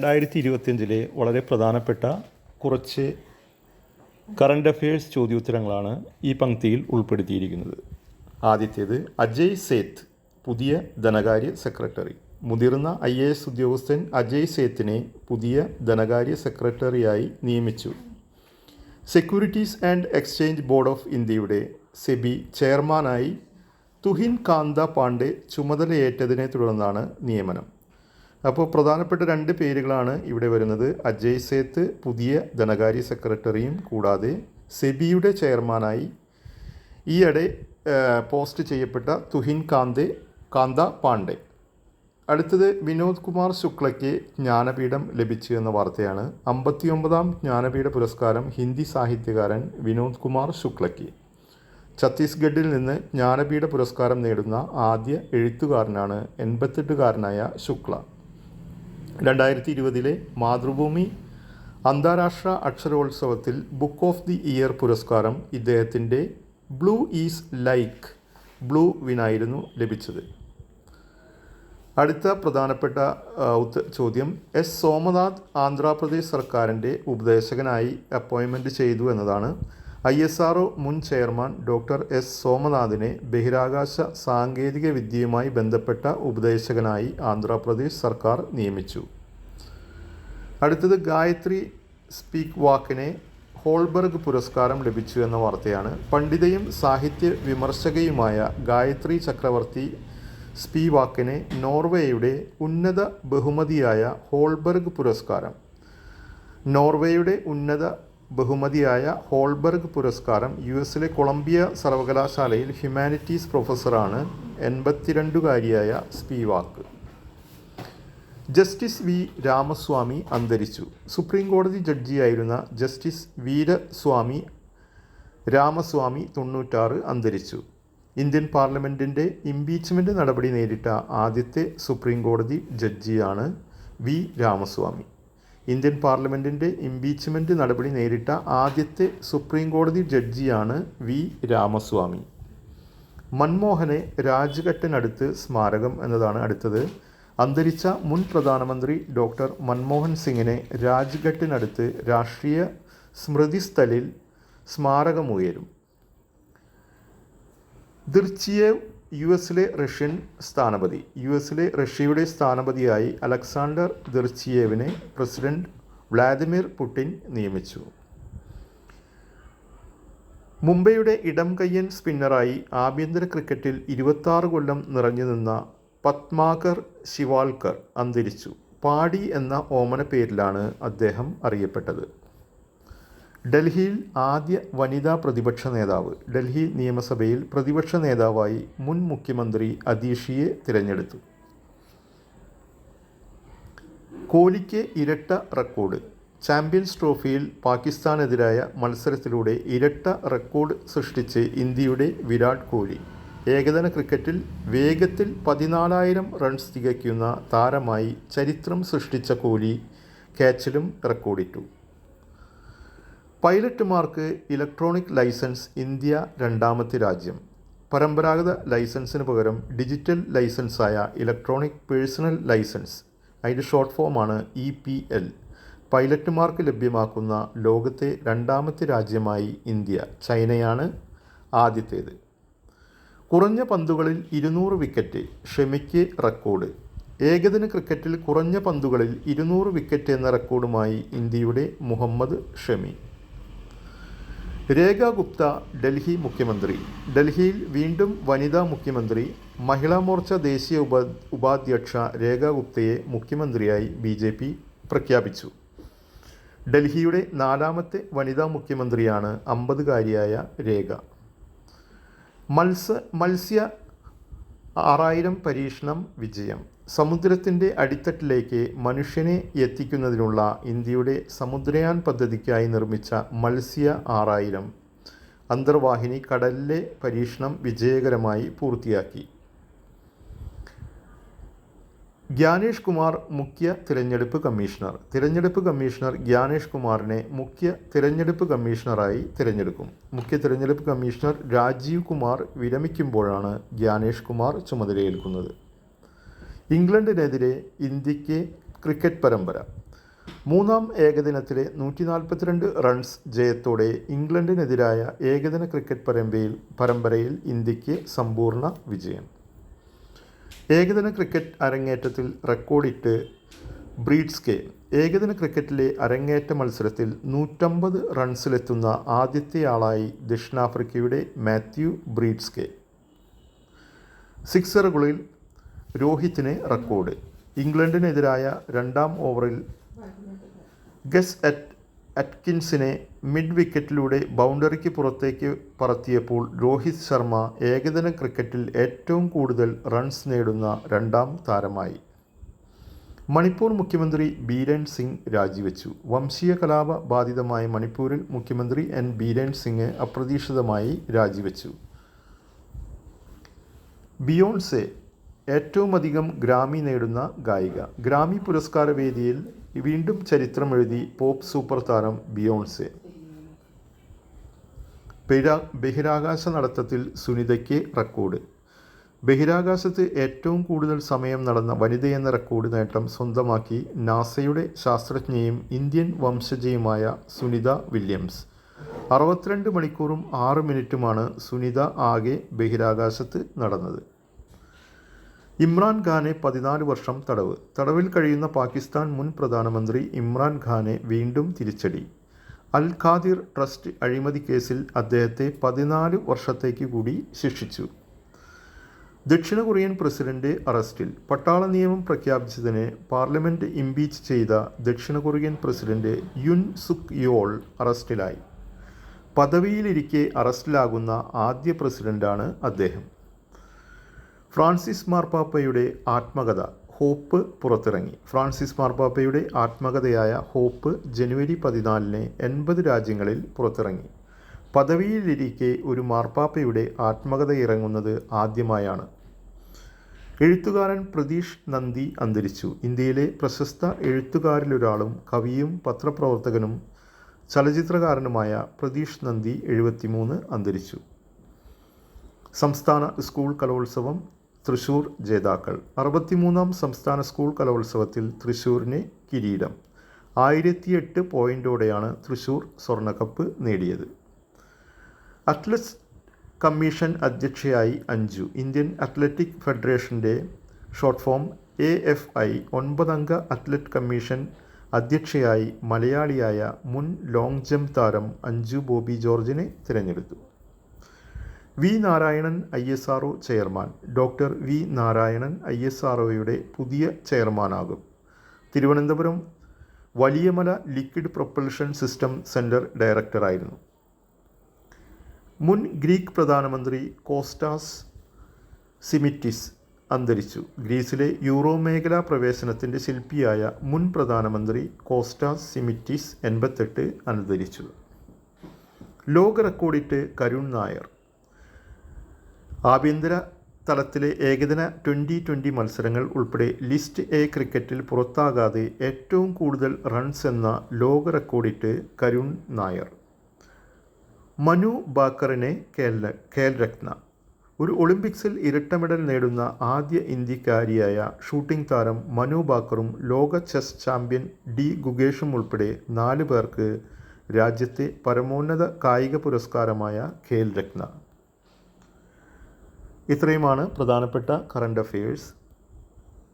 2025 വളരെ പ്രധാനപ്പെട്ട കുറച്ച് കറണ്ട് അഫയേഴ്സ് ചോദ്യോത്തരങ്ങളാണ് ഈ പങ്ക്തിയിൽ ഉൾപ്പെടുത്തിയിരിക്കുന്നത്. ആദ്യത്തേത്, അജയ് സേത്ത് പുതിയ ധനകാര്യ സെക്രട്ടറി. മുതിർന്ന IAS ഉദ്യോഗസ്ഥൻ അജയ് സേത്തിനെ പുതിയ ധനകാര്യ സെക്രട്ടറിയായി നിയമിച്ചു. Securities and exchange board of ഇന്ത്യയുടെ സെബി ചെയർമാനായി തുഹിൻ കാന്ത പാണ്ഡെ ചുമതലയേറ്റതിനെ തുടർന്നാണ് നിയമനം. അപ്പോൾ പ്രധാനപ്പെട്ട രണ്ട് പേരുകളാണ് ഇവിടെ വരുന്നത്. അജയ് സേത്ത് പുതിയ ധനകാര്യ സെക്രട്ടറിയും കൂടാതെ സെബിയുടെ ചെയർമാനായി ഈയിടെ പോസ്റ്റ് ചെയ്യപ്പെട്ട തുഹിൻ കാന്ത പാണ്ഡെ. അടുത്തത്, വിനോദ് കുമാർ ശുക്ലയ്ക്ക് ജ്ഞാനപീഠം ലഭിച്ചു എന്ന വാർത്തയാണ്. 59ാം ജ്ഞാനപീഠ പുരസ്കാരം ഹിന്ദി സാഹിത്യകാരൻ വിനോദ് കുമാർ ശുക്ലയ്ക്ക്. ഛത്തീസ്ഗഡിൽ നിന്ന് ജ്ഞാനപീഠ പുരസ്കാരം നേടുന്ന ആദ്യ എഴുത്തുകാരനാണ് 88-കാരനായ ശുക്ല. 2020 മാതൃഭൂമി അന്താരാഷ്ട്ര അക്ഷരോത്സവത്തിൽ ബുക്ക് ഓഫ് ദി ഇയർ പുരസ്കാരം ഇദ്ദേഹത്തിൻ്റെ ബ്ലൂ ഈസ് ലൈക്ക് ബ്ലൂവിനായിരുന്നു ലഭിച്ചത്. അടുത്ത പ്രധാനപ്പെട്ട ചോദ്യം, എസ് സോമനാഥ് ആന്ധ്രാപ്രദേശ് സർക്കാരിൻ്റെ ഉപദേശകനായി അപ്പോയിൻമെൻറ്റ് ചെയ്തു എന്നതാണ്. ISRO മുൻ ചെയർമാൻ ഡോക്ടർ എസ് സോമനാഥിനെ ബഹിരാകാശ സാങ്കേതിക വിദ്യയുമായി ബന്ധപ്പെട്ട ഉപദേശകനായി ആന്ധ്രാപ്രദേശ് സർക്കാർ നിയമിച്ചു. അടുത്തത്, ഗായത്രി സ്പീക്ക് വാക്കിനെ ഹോൾബർഗ് പുരസ്കാരം ലഭിച്ചു എന്ന വാർത്തയാണ്. പണ്ഡിതയും സാഹിത്യ വിമർശകയുമായ ഗായത്രി ചക്രവർത്തി സ്പീവാക്കിനെ നോർവേയുടെ ഉന്നത ബഹുമതിയായ ഹോൾബർഗ് പുരസ്കാരം. നോർവേയുടെ ഉന്നത ബഹുമതിയായ ഹോൾബർഗ് പുരസ്കാരം US കൊളംബിയ സർവകലാശാലയിൽ ഹ്യൂമാനിറ്റീസ് പ്രൊഫസറാണ് 82-കാരിയായ സ്പീവാക്ക്. ജസ്റ്റിസ് വി രാമസ്വാമി അന്തരിച്ചു. സുപ്രീം കോടതി ജഡ്ജിയായിരുന്ന ജസ്റ്റിസ് വീരസ്വാമി രാമസ്വാമി 96 അന്തരിച്ചു. ഇന്ത്യൻ പാർലമെൻറ്റിൻ്റെ ഇംപീച്ച്മെൻറ്റ് നടപടി നേരിട്ട ആദ്യത്തെ സുപ്രീം കോടതി ജഡ്ജിയാണ് വി രാമസ്വാമി. ഇന്ത്യൻ പാർലമെൻറ്റിൻ്റെ ഇംപീച്ച്മെൻറ്റ് നടപടി നേരിട്ട ആദ്യത്തെ സുപ്രീം കോടതി ജഡ്ജിയാണ് വി രാമസ്വാമി. മൻമോഹനെ രാജ്ഘട്ടിനടുത്ത് സ്മാരകം എന്നതാണ് അടുത്തത്. അന്തരിച്ച മുൻ പ്രധാനമന്ത്രി ഡോക്ടർ മൻമോഹൻ സിംഗിനെ രാജ്ഘട്ടിനടുത്ത് രാഷ്ട്രീയ സ്മൃതിസ്ഥലിൽ സ്മാരകമുയരും. ദിർച്ചിയേവ് US റഷ്യൻ സ്ഥാനപതി. റഷ്യയുടെ സ്ഥാനപതിയായി അലക്സാണ്ടർ ദിർച്ചിയേവിനെ പ്രസിഡന്റ് വ്ളാദിമിർ പുടിൻ നിയമിച്ചു. മുംബൈയുടെ ഇടം കയ്യൻ സ്പിന്നറായി ആഭ്യന്തര ക്രിക്കറ്റിൽ 26 കൊല്ലം നിറഞ്ഞു നിന്ന പത്മാകർ ശിവാൽക്കർ അന്തരിച്ചു. പാടി എന്ന ഓമന പേരിലാണ് അദ്ദേഹം അറിയപ്പെട്ടത്. ഡൽഹിയിൽ ആദ്യ വനിതാ പ്രതിപക്ഷ നേതാവ്. ഡൽഹി നിയമസഭയിൽ പ്രതിപക്ഷ നേതാവായി മുൻ മുഖ്യമന്ത്രി അദീഷിയെ തിരഞ്ഞെടുത്തു. കോഹ്ലിക്ക് ഇരട്ട റെക്കോർഡ്. ചാമ്പ്യൻസ് ട്രോഫിയിൽ പാകിസ്ഥാനെതിരായ മത്സരത്തിലൂടെ ഇരട്ട റെക്കോർഡ് സൃഷ്ടിച്ച് ഇന്ത്യയുടെ വിരാട് കോഹ്ലി. ഏകദിന ക്രിക്കറ്റിൽ വേഗത്തിൽ 14,000 റൺസ് തികയ്ക്കുന്ന താരമായി ചരിത്രം സൃഷ്ടിച്ച കോഹ്ലി ക്യാച്ചിലും റെക്കോർഡിട്ടു. പൈലറ്റുമാർക്ക് ഇലക്ട്രോണിക് ലൈസൻസ് ഇന്ത്യ 2ാമത്തെ രാജ്യം. പരമ്പരാഗത ലൈസൻസിന് പകരം ഡിജിറ്റൽ ലൈസൻസായ ഇലക്ട്രോണിക് പേഴ്സണൽ ലൈസൻസ്, അതിൻ്റെ ഷോർട്ട് ഫോമാണ് EPL, പൈലറ്റുമാർക്ക് ലഭ്യമാക്കുന്ന ലോകത്തെ 2ാമത്തെ രാജ്യമായി ഇന്ത്യ. ചൈനയാണ് ആദ്യത്തേത്. കുറഞ്ഞ പന്തുകളിൽ 200 വിക്കറ്റ് ഷമിക്ക് റെക്കോർഡ്. ഏകദിന ക്രിക്കറ്റിൽ കുറഞ്ഞ പന്തുകളിൽ 200 വിക്കറ്റ് എന്ന റെക്കോർഡുമായി ഇന്ത്യയുടെ മുഹമ്മദ് ഷമി. രേഖ ഗുപ്ത ഡൽഹി മുഖ്യമന്ത്രി. ഡൽഹിയിൽ വീണ്ടും വനിതാ മുഖ്യമന്ത്രി. മഹിളാ മോർച്ച ദേശീയ ഉപാധ്യക്ഷ രേഖ ഗുപ്തയെ മുഖ്യമന്ത്രിയായി BJP പ്രഖ്യാപിച്ചു. ഡൽഹിയുടെ 4ാമത്തെ വനിതാ മുഖ്യമന്ത്രിയാണ് 50-കാരിയായ രേഖ. മത്സ്യ 6000 പരീക്ഷണം വിജയം. സമുദ്രത്തിൻ്റെ അടിത്തട്ടിലേക്ക് മനുഷ്യനെ എത്തിക്കുന്നതിനുള്ള ഇന്ത്യയുടെ സമുദ്രയാൻ പദ്ധതിക്കായി നിർമ്മിച്ച മത്സ്യ 6000 അന്തർവാഹിനി കടലിലെ പരീക്ഷണം വിജയകരമായി പൂർത്തിയാക്കി. ഗ്യാനേഷ് കുമാർ മുഖ്യ തിരഞ്ഞെടുപ്പ് കമ്മീഷണർ. തിരഞ്ഞെടുപ്പ് കമ്മീഷണർ ഗ്യാനേഷ് കുമാറിനെ മുഖ്യ തിരഞ്ഞെടുപ്പ് കമ്മീഷണറായി തിരഞ്ഞെടുക്കും. മുഖ്യ തിരഞ്ഞെടുപ്പ് കമ്മീഷണർ രാജീവ് കുമാർ വിരമിക്കുമ്പോഴാണ് ഗ്യാനേഷ് കുമാർ ചുമതലയേൽക്കുന്നത്. ഇംഗ്ലണ്ടിനെതിരെ ഇന്ത്യക്ക് ക്രിക്കറ്റ് പരമ്പര. മൂന്നാം ഏകദിനത്തിലെ 142 റൺസ് ജയത്തോടെ ഇംഗ്ലണ്ടിനെതിരായ ഏകദിന ക്രിക്കറ്റ് പരമ്പരയിൽ ഇന്ത്യക്ക് സമ്പൂർണ്ണ വിജയം. ഏകദിന ക്രിക്കറ്റ് അരങ്ങേറ്റത്തിൽ റെക്കോർഡിട്ട് ബ്രീഡ്സ്കെ. ഏകദിന ക്രിക്കറ്റിലെ അരങ്ങേറ്റ മത്സരത്തിൽ 150 റൺസിലെത്തുന്ന ആദ്യത്തെയാളായി ദക്ഷിണാഫ്രിക്കയുടെ മാത്യു ബ്രീഡ്സ്കെ. സിക്സറുകളിൽ രോഹിത്തിന് റെക്കോർഡ്. ഇംഗ്ലണ്ടിനെതിരായ രണ്ടാം ഓവറിൽ ഗസ് അറ്റ്കിൻസിനെ മിഡ് വിക്കറ്റിലൂടെ ബൗണ്ടറിക്ക് പുറത്തേക്ക് പറത്തിയപ്പോൾ രോഹിത് ശർമ്മ ഏകദിന ക്രിക്കറ്റിൽ ഏറ്റവും കൂടുതൽ റൺസ് നേടുന്ന രണ്ടാം താരമായി. മണിപ്പൂർ മുഖ്യമന്ത്രി ബീരൻ സിംഗ് രാജിവെച്ചു. വംശീയ കലാപ ബാധിതമായ മണിപ്പൂരിൽ മുഖ്യമന്ത്രി എൻ ബീരൻ സിംഗ് അപ്രതീക്ഷിതമായി രാജിവെച്ചു. ബിയോൺസെ ഏറ്റവുമധികം ഗ്രാമി നേടുന്ന ഗായിക. ഗ്രാമി പുരസ്കാര വേദിയിൽ വീണ്ടും ചരിത്രമെഴുതി പോപ്പ് സൂപ്പർ താരം ബിയോൺസെ. ബഹിരാകാശ നടത്തത്തിൽ സുനിതയ്ക്ക് റെക്കോർഡ്. ബഹിരാകാശത്ത് ഏറ്റവും കൂടുതൽ സമയം നടന്ന വനിതയെന്ന റെക്കോർഡ് നേട്ടം സ്വന്തമാക്കി നാസയുടെ ശാസ്ത്രജ്ഞയും ഇന്ത്യൻ വംശജയുമായ സുനിത വില്യംസ്. 62 മണിക്കൂറും 6 മിനിറ്റുമാണ് സുനിത ആകെ ബഹിരാകാശത്ത് നടന്നത്. ഇമ്രാൻഖാനെ 14 വർഷം തടവ്. തടവിൽ കഴിയുന്ന പാകിസ്ഥാൻ മുൻ പ്രധാനമന്ത്രി ഇമ്രാൻഖാനെ വീണ്ടും തിരിച്ചടി. അൽ ഖാദിർ ട്രസ്റ്റ് അഴിമതി കേസിൽ അദ്ദേഹത്തെ 14 വർഷത്തേക്ക് കൂടി ശിക്ഷിച്ചു. ദക്ഷിണ കൊറിയൻ പ്രസിഡന്റ് അറസ്റ്റിൽ. പട്ടാള നിയമം പ്രഖ്യാപിച്ചതിന് പാർലമെൻറ്റ് ഇംപീച്ച് ചെയ്ത ദക്ഷിണ കൊറിയൻ പ്രസിഡന്റ് യുൻ സുക് യോൾ അറസ്റ്റിലായി. പദവിയിലിരിക്കെ അറസ്റ്റിലാകുന്ന ആദ്യ പ്രസിഡന്റാണ് അദ്ദേഹം. ഫ്രാൻസിസ് മാർപ്പാപ്പയുടെ ആത്മകഥ ഹോപ്പ് പുറത്തിറങ്ങി. ഫ്രാൻസിസ് മാർപ്പാപ്പയുടെ ആത്മകഥയായ ഹോപ്പ് ജനുവരി 14 80 രാജ്യങ്ങളിൽ പുറത്തിറങ്ങി. പദവിയിലിരിക്കെ ഒരു മാർപ്പാപ്പയുടെ ആത്മകഥ ഇറങ്ങുന്നത് ആദ്യമായാണ്. എഴുത്തുകാരൻ പ്രതീഷ് നന്ദി അന്തരിച്ചു. ഇന്ത്യയിലെ പ്രശസ്ത എഴുത്തുകാരിലൊരാളും കവിയും പത്രപ്രവർത്തകനും ചലച്ചിത്രകാരനുമായ പ്രതീഷ് നന്ദി 73 അന്തരിച്ചു. സംസ്ഥാന സ്കൂൾ കലോത്സവം തൃശൂർ ജേതാക്കൾ. 63ാം സംസ്ഥാന സ്കൂൾ കലോത്സവത്തിൽ തൃശൂരിന് കിരീടം. 1008 പോയിൻ്റോടെയാണ് തൃശൂർ സ്വർണ്ണക്കപ്പ് നേടിയത്. അത്ലറ്റ്സ് കമ്മീഷൻ അധ്യക്ഷയായി അഞ്ജു. ഇന്ത്യൻ അത്ലറ്റിക് ഫെഡറേഷൻ്റെ ഷോർട്ട് ഫോം AFI 9 അംഗ അത്ലറ്റ് കമ്മീഷൻ അധ്യക്ഷയായി മലയാളിയായ മുൻ ലോങ് ജംപ് താരം അഞ്ജു ബോബി ജോർജിനെ തിരഞ്ഞെടുത്തു. V Narayanan ISRO chairman. Doctor V Narayanan ISROയുടെ പുതിയ ചെയർമാനാകും. Thiruvananthapuram Valiyamala liquid propulsion system centre ഡയറക്ടറായിരുന്നു. മുൻ ഗ്രീക്ക് പ്രധാനമന്ത്രി കോസ്റ്റാസ് സിമിറ്റിസ് അന്തരിച്ചു. ഗ്രീസിലെ യൂറോ മേഖലാ പ്രവേശനത്തിൻ്റെ ശില്പിയായ മുൻ പ്രധാനമന്ത്രി കോസ്റ്റാസ് സിമിറ്റിസ് 88 അന്തരിച്ചു. ലോക റെക്കോർഡിട്ട് കരുൺ നായർ. ആഭ്യന്തര തലത്തിലെ ഏകദിന 2020 മത്സരങ്ങൾ ഉൾപ്പെടെ ലിസ്റ്റ് എ ക്രിക്കറ്റിൽ പുറത്താകാതെ ഏറ്റവും കൂടുതൽ റൺസ് എന്ന ലോക റെക്കോർഡിട്ട് കരുൺ നായർ. മനു ബാക്കറിനെ ഖേൽരത്ന. ഒരു ഒളിമ്പിക്സിൽ ഇരട്ട മെഡൽ നേടുന്ന ആദ്യ ഇന്ത്യക്കാരിയായ ഷൂട്ടിംഗ് താരം മനു ബാക്കറും ലോക ചെസ് ചാമ്പ്യൻ ഡി ഗുഗേഷും ഉൾപ്പെടെ 4 പേർക്ക് രാജ്യത്തെ പരമോന്നത കായിക പുരസ്കാരമായ ഖേൽരത്ന. ഇത്രയുമാണ് പ്രധാനപ്പെട്ട കറണ്ട് അഫയേഴ്സ്.